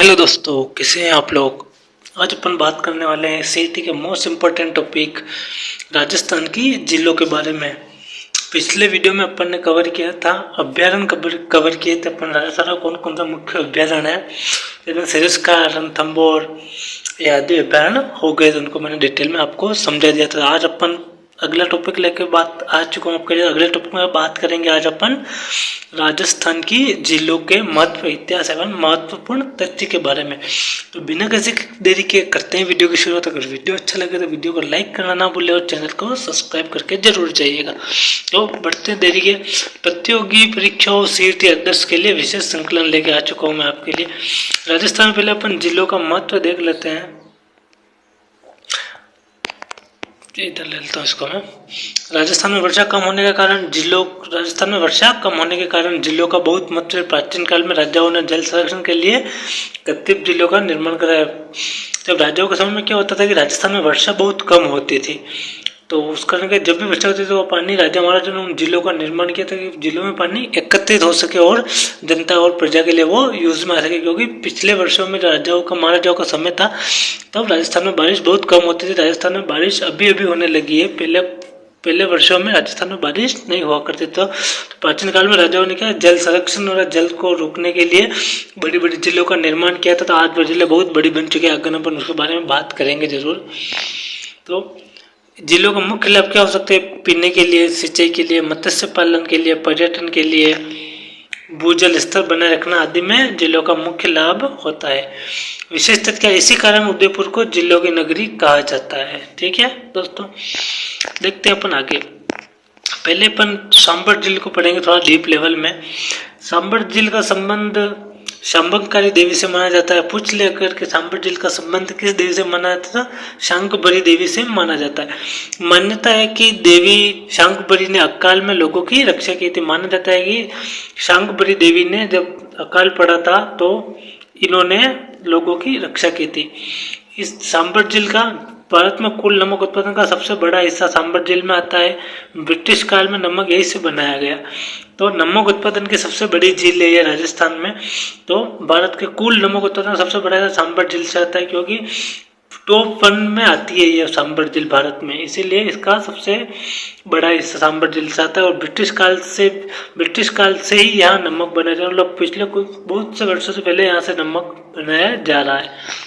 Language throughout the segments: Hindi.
हेलो दोस्तों, कैसे हैं आप लोग। आज अपन बात करने वाले हैं सीईटी के मोस्ट इम्पोर्टेंट टॉपिक राजस्थान की जिलों के बारे में। पिछले वीडियो में अपन ने कवर किया था अभ्यारण्य कवर किए थे अपन। राजस्थान का कौन कौन सा मुख्य अभ्यारण्य है, जिसमें सरिस्का, रणथंभौर आदि अभ्यारण्य हो गए, तो उनको मैंने डिटेल में आपको समझा दिया था। आज अपन अगला टॉपिक लेके बात आ चुका हूँ आपके लिए। अगले टॉपिक में बात करेंगे आज अपन राजस्थान की जिलों के महत्व, इतिहास एवं महत्वपूर्ण तथ्य के बारे में। तो बिना किसी देरी के करते हैं वीडियो की शुरुआत। अगर वीडियो अच्छा लगे तो वीडियो को लाइक करना ना भूले और चैनल को सब्सक्राइब करके जरूर जाइएगा। तो बढ़ते देरी के प्रतियोगी परीक्षाओं सीईटी अदर्स के लिए विशेष संकलन लेके आ चुका हूँ मैं आपके लिए। राजस्थान में पहले अपन जिलों का महत्व देख लेते हैं। इधर ले लेता हूँ इसको मैं। राजस्थान में वर्षा कम होने के कारण जिलों का बहुत महत्व है। प्राचीन काल में राजाओं ने जल संरक्षण के लिए कतिपय जिलों का निर्माण कराया। जब राजाओं के समय में क्या होता था कि राजस्थान में वर्षा बहुत कम होती थी, तो उस कारण के जब भी वर्षा होती थी तो वो पानी राजा महाराजा ने उन जिलों का निर्माण किया था कि जिलों में पानी एकत्रित हो सके और जनता और प्रजा के लिए वो यूज में आ सके। क्योंकि पिछले वर्षों में राजाओं का महाराजाओं का समय था तब राजस्थान में बारिश बहुत कम होती थी। राजस्थान में बारिश अभी अभी होने लगी है, पहले वर्षों में राजस्थान में बारिश नहीं हुआ करती। तो प्राचीन काल में राजाओं ने क्या जल संरक्षण और जल को रोकने के लिए बड़ी बड़ी जिलों का निर्माण किया था। तो आज वो जिले बहुत बड़ी बन चुके हैं, आगे अपन उसके बारे में बात करेंगे जरूर। तो जिलों का मुख्य लाभ क्या हो सकते हैं? पीने के लिए, सिंचाई के लिए, मत्स्य पालन के लिए, पर्यटन के लिए, भूजल स्तर बनाए रखना आदि में जिलों का मुख्य लाभ होता है। विशेष तथ्य, इसी कारण उदयपुर को जिलों की नगरी कहा जाता है। ठीक है दोस्तों, देखते हैं अपन आगे। पहले अपन सांबर जिले को पढ़ेंगे थोड़ा डीप लेवल में। सांबर जिले का संबंध शांभंगकारी देवी से माना जाता है। पूछ ले करके सांबर जिले का संबंध किस देवी से माना जाता था? शांकभरी देवी से माना जाता है। मान्यता है कि देवी शांकभरी ने अकाल में लोगों की रक्षा की थी। माना जाता है कि शांकभरी देवी ने जब अकाल पड़ा था तो इन्होंने लोगों की रक्षा की थी। इस सांबर जिले का भारत में कुल नमक उत्पादन का सबसे बड़ा हिस्सा सांबर जिले में आता है। ब्रिटिश काल में नमक यही से बनाया गया। तो नमक उत्पादन की सबसे बड़ी झील है ये राजस्थान में। तो भारत के कुल नमक उत्पादन सबसे बड़ा हिस्सा सांबर जिले से आता है, क्योंकि टॉप 1 में आती है ये सांबर जिले भारत में, इसीलिए इसका सबसे बड़ा हिस्सा सांबर जिले से आता है। और ब्रिटिश काल से ही यहाँ नमक बनाया जा रहा है। मतलब पिछले कुछ बहुत से वर्षों से पहले यहाँ से नमक बनाया जा रहा है।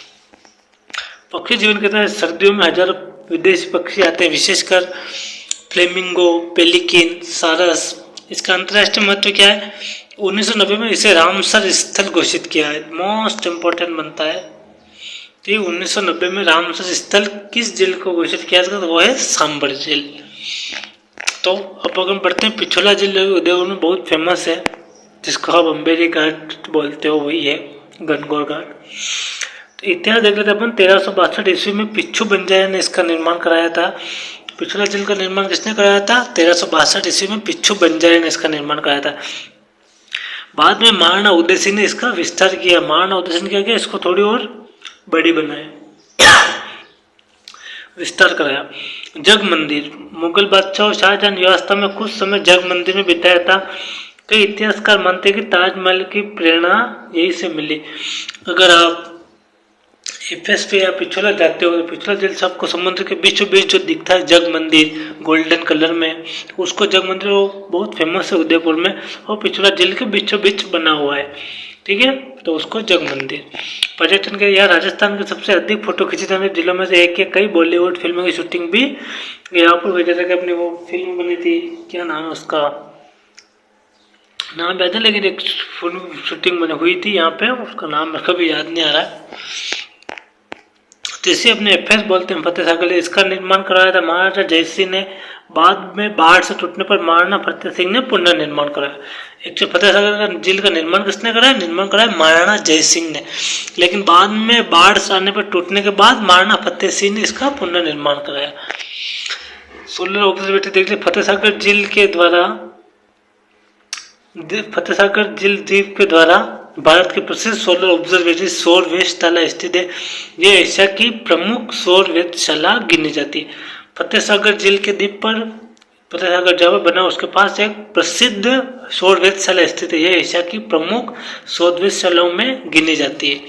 पक्षी जीवन के तहत सर्दियों में हजारों विदेशी पक्षी आते हैं, विशेषकर फ्लेमिंगो, पेलिकिन, सारस। इसका अंतर्राष्ट्रीय महत्व क्या है? 1990 में इसे रामसर स्थल घोषित किया है। मोस्ट इम्पोर्टेंट बनता है। तो 1990 में रामसर स्थल किस जिले को घोषित किया था? तो वो है सांबर जिले। तो अब अगर बढ़ते हैं पिछोला जिले, उदयपुर में बहुत फेमस है, जिसको आप अम्बेरी घाट बोलते हो, वही है गणगौर घाट। तो इतिहास देख लेते अपन। 1362 ईस्वी में पिच्छू बंजारे ने इसका निर्माण कराया था। पिछोला जिले का निर्माण किसने कराया था? 1362 ईस्वी में पिच्छू बंजारे ने इसका निर्माण कराया था। बाद में महाराणा उदय सिंह ने इसका विस्तार किया। महाराणा उदय सिंह क्या किया? इसको थोड़ी और बड़ी बनाया, विस्तार कराया। जग मंदिर, मुगल बादशाह शाहजहां व्यवस्था में कुछ समय जग मंदिर में बिताया था। कई इतिहासकार मानते हैं कि ताजमहल की प्रेरणा यही से मिली। अगर आप एफएस पे या पिछोला जाते हो, पिछोला जिले से आपको समुद्र के बीचों बीच जो दिखता है जग मंदिर गोल्डन कलर में, उसको जग मंदिर वो बहुत फेमस है उदयपुर में, और पिछोला जिले के बीचों बीच बना हुआ है। ठीक है, तो उसको जग मंदिर। पर्यटन के यहाँ राजस्थान के सबसे अधिक फोटो खींचे जाने जिलों में से एक है। कई बॉलीवुड फिल्मों की शूटिंग भी यहाँ पर हुई। जैसे कि अपनी वो फिल्म बनी थी, क्या नाम है उसका, नाम याद है लेकिन एक शूटिंग बनी हुई थी यहाँ पे, उसका नाम कभी याद नहीं आ रहा है। जिसे अपने एफएस बोलते हैं फतेह सागर। इसका निर्माण करवाया था महाराजा जयसिंह ने। बाद में बाढ़ से टूटने पर महाराणा फतेह सिंह ने पुनर्निर्माण कराया। एक्चुअली फतेह सागर का जिले का निर्माण किसने कराया? निर्माण कराया महाराणा जयसिंह ने, लेकिन बाद में बाढ़ से आने पर टूटने के बाद महाराणा फतेह सिंह ने इसका पुनर्निर्माण कराया। सोलर ऑब्जर्वेटरी देख लिया। फतेह सागर द्वीप के द्वारा भारत की प्रसिद्ध सोलर ऑब्जर्वेटरी सौर वेधशाला स्थित है। यह एशिया की प्रमुख सौर वेधशाला गिनी जाती है। फतेह सागर जिले के द्वीप पर फतेह सागर जहाँ बना उसके पास एक प्रसिद्ध सौर वेधशाला स्थित है। यह एशिया की प्रमुख सौर वेधशालाओं में गिनी जाती है।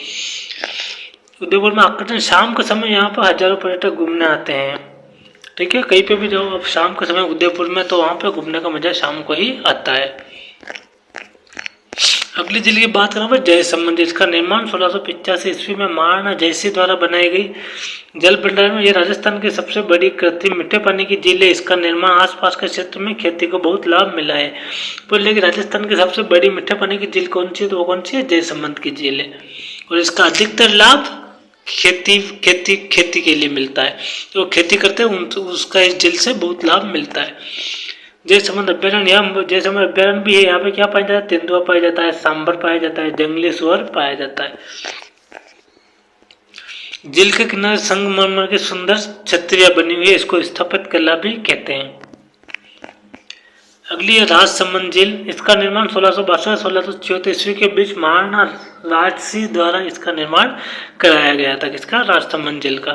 उदयपुर में आकर्षण शाम के समय यहाँ पर हजारों पर्यटक घूमने आते हैं। ठीक है, कहीं पे भी जाओ अब शाम के समय उदयपुर में, तो वहाँ पे घूमने का मजा शाम को ही आता है। अगली झील की बात करें पर जयसमंद मंदिर, इसका निर्माण 1685 ईस्वी में महाराणा जयसिंह द्वारा बनाई गई जल भंडार में यह राजस्थान की सबसे बड़ी कृत्रिम मीठे पानी की झील है। इसका निर्माण आसपास के क्षेत्र में खेती को बहुत लाभ मिला है। पर लेकिन राजस्थान की सबसे बड़ी मीठे पानी की झील कौन सी है, तो वो कौन सी है, जयसमंद की झील है। और इसका अधिकतर लाभ खेती के लिए मिलता है। जो खेती करते हैं उसका इस झील से बहुत लाभ मिलता है। जयसमंद अभ्यारण्य, यहाँ जयसमंद अभ्यारण्य भी है। यहाँ पे क्या पाया जाता है, तेंदुआ पाया जाता है, सांबर पाया जाता है, जंगली सुअर पाया जाता है। झील के किनारे संगमरमर की सुंदर छतरियां बनी हुई है, इसको स्थापित कला भी कहते हैं। अगली है राजसमंद झील, इसका निर्माण 1662-1674 ईस्वी के बीच महाराणा राजसिंह द्वारा इसका निर्माण कराया गया था। किसका, राजसमंद झील का।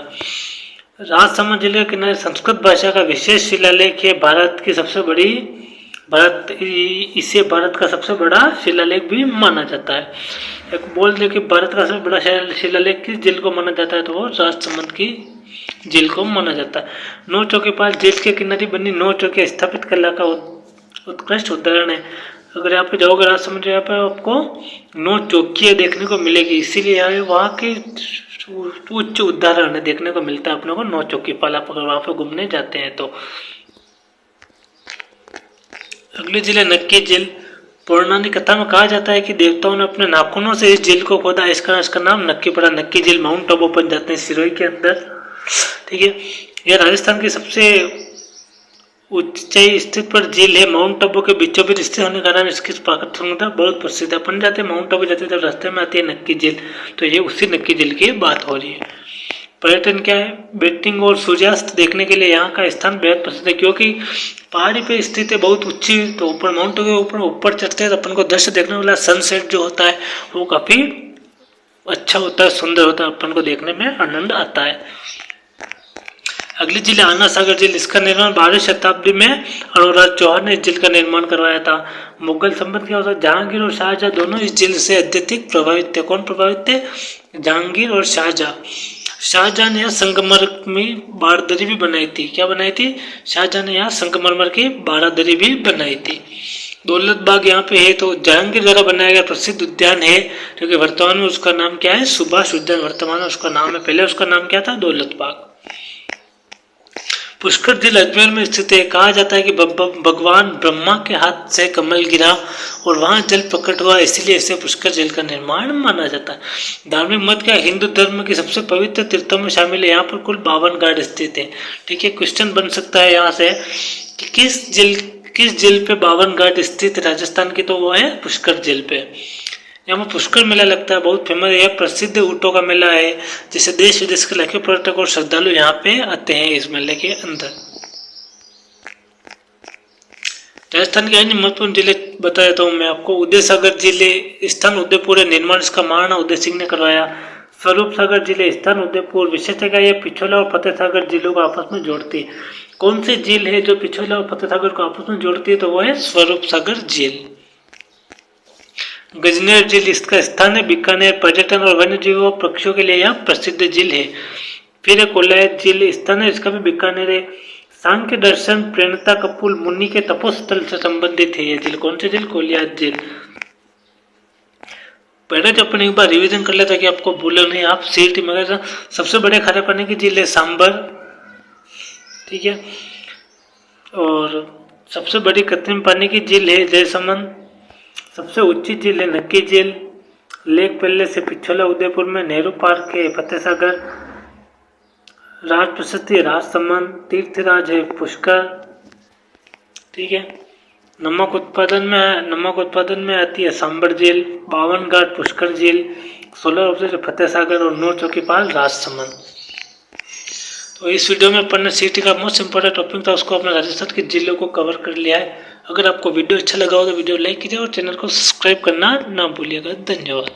राजसमंद झील के किनारे संस्कृत भाषा का विशेष शिलालेख है। इसे भारत का सबसे बड़ा शिलालेख भी माना जाता है। एक बोल दे कि भारत का सबसे बड़ा शिलालेख किस झील को माना जाता है, तो वो राजसमंद की झील को माना जाता है। नौ चौकी पास झील के किनारे बनी नौ चौकी स्थापित कला का उत्कृष्ट उदाहरण है। अगर यहाँ पे जाओगे राजसमंद, यहाँ पे आपको नौ चौकियां देखने को मिलेगी, इसीलिए यहाँ वहाँ के उच्च उदाहरण देखने को मिलता है अपने को नौ चौकी पाल, आप अगर वहाँ पे घूमने जाते हैं तो। अगली झील है नक्की झील। पौराणिक कथा में कहा जाता है कि देवताओं ने अपने नाखूनों से इस झील को खोदा, इसका नाम नक्की पड़ा। नक्की झील माउंट आबू बन जाते हैं सिरोही के अंदर। ठीक है, यह राजस्थान की सबसे ऊंचाई स्थित पर झील है। माउंट आबू के बीचों बीच स्थित होने के कारण इसकी प्राकृतिक सुंदरता बहुत प्रसिद्ध है। अपन जाते माउंट आबू जाते जब रास्ते में आती है नक्की झील, तो ये उसी नक्की झील की बात हो रही है। पर्यटन क्या है, बेटिंग और सूर्यास्त देखने के लिए यहाँ का स्थान बेहद प्रसिद्ध है, क्योंकि पहाड़ी पे स्थित है बहुत ऊंची, तो ऊपर माउंट आबू के ऊपर चढ़ते हैं तो अपन को दृश्य देखने वाला सनसेट जो होता है वो काफी अच्छा होता है, सुंदर होता है, अपन को देखने में आनंद आता है। अगली झील आना सागर झील, इसका निर्माण 12वीं शताब्दी में अनुराग चौहान ने इस झील का निर्माण करवाया था। मुगल संबंध क्या होता है, जहांगीर और शाहजहां दोनों इस झील से अत्यधिक प्रभावित थे। कौन प्रभावित थे, जहांगीर और शाहजहां। शाहजहां ने यहाँ संगमरमर में बारदरी भी बनाई थी। क्या बनाई थी, शाहजहां ने यहाँ संगमरमर की बारदरी भी बनाई थी। दौलत बाग यहाँ पे है, तो जहांगीर द्वारा बनाया गया प्रसिद्ध उद्यान है, क्योंकि वर्तमान में उसका नाम क्या है, सुभाष उद्यान वर्तमान में उसका नाम है, पहले उसका नाम क्या था, दौलत बाग। पुष्कर झील अजमेर में स्थित है। कहा जाता है कि भगवान ब्रह्मा के हाथ से कमल गिरा और वहां जल प्रकट हुआ, इसलिए इसे पुष्कर झील का निर्माण माना जाता है। धार्मिक मत क्या, हिंदू धर्म के सबसे पवित्र तीर्थों में शामिल है। यहाँ पर कुल 52 घाट स्थित है। ठीक है, क्वेश्चन बन सकता है यहाँ से कि किस झील पे 52 घाट स्थित है राजस्थान की, तो वो है पुष्कर झील पे। यहाँ पर पुष्कर मेला लगता है, बहुत फेमस है, प्रसिद्ध ऊँटों का मेला है, जिसे देश विदेश के लाखों पर्यटक और श्रद्धालु यहाँ पे आते हैं इस मेले के अंदर। राजस्थान के अन्य महत्वपूर्ण जिले बता देता हूँ मैं आपको। उदय सागर जिले, स्थान उदयपुर है, निर्माण इसका महाराणा उदय सिंह ने करवाया। स्वरूप सागर जिले, स्थान उदयपुर, विशेषता ये पिछोला और फतेह सागर जिलों को आपस में जोड़ती है। कौन सी झील है जो पिछोला और फतेह सागर को आपस में जोड़ती है, तो वो है स्वरूप सागर झील। गजनेर झील, इसका स्थान है बीकानेर, पर्यटन और वन्य जीवों और पक्षियों के लिए यह प्रसिद्ध झील है। फिर कोलायत झील, स्थान है इसका भी बीकानेर है। सांख्य दर्शन प्रेरणा कपूर मुनि के तपोस्थल से संबंधित है यह झील। कौन सी झील, कोलायत झील। पहले जो अपन एक बार रिवीजन कर लेते कि आपको भूले नहीं, आप सीटी में सबसे बड़े खारे पानी की झील है सांबर। ठीक है, और सबसे बड़ी कृत्रिम पानी की झील है जयसमंद। सबसे ऊंची झील है नक्की झील। लेक पैलेस से पिछोला उदयपुर में, नेहरू पार्क है फतेह सागर, राज प्रशस्ति राजसमंद, तीर्थराज है पुष्कर। ठीक है, नमक उत्पादन में आती है सांबर झील, 52 घाट पुष्कर झील, 16 अफसर फतेह सागर और 9 चौकीपाल राजसमंद। तो इस वीडियो में अपन ने सिटी का मोस्ट इंपोर्टेंट टॉपिक था उसको अपने राजस्थान के जिलों को कवर कर लिया है। अगर आपको वीडियो अच्छा लगा हो तो वीडियो लाइक कीजिए और चैनल को सब्सक्राइब करना ना भूलिएगा। धन्यवाद।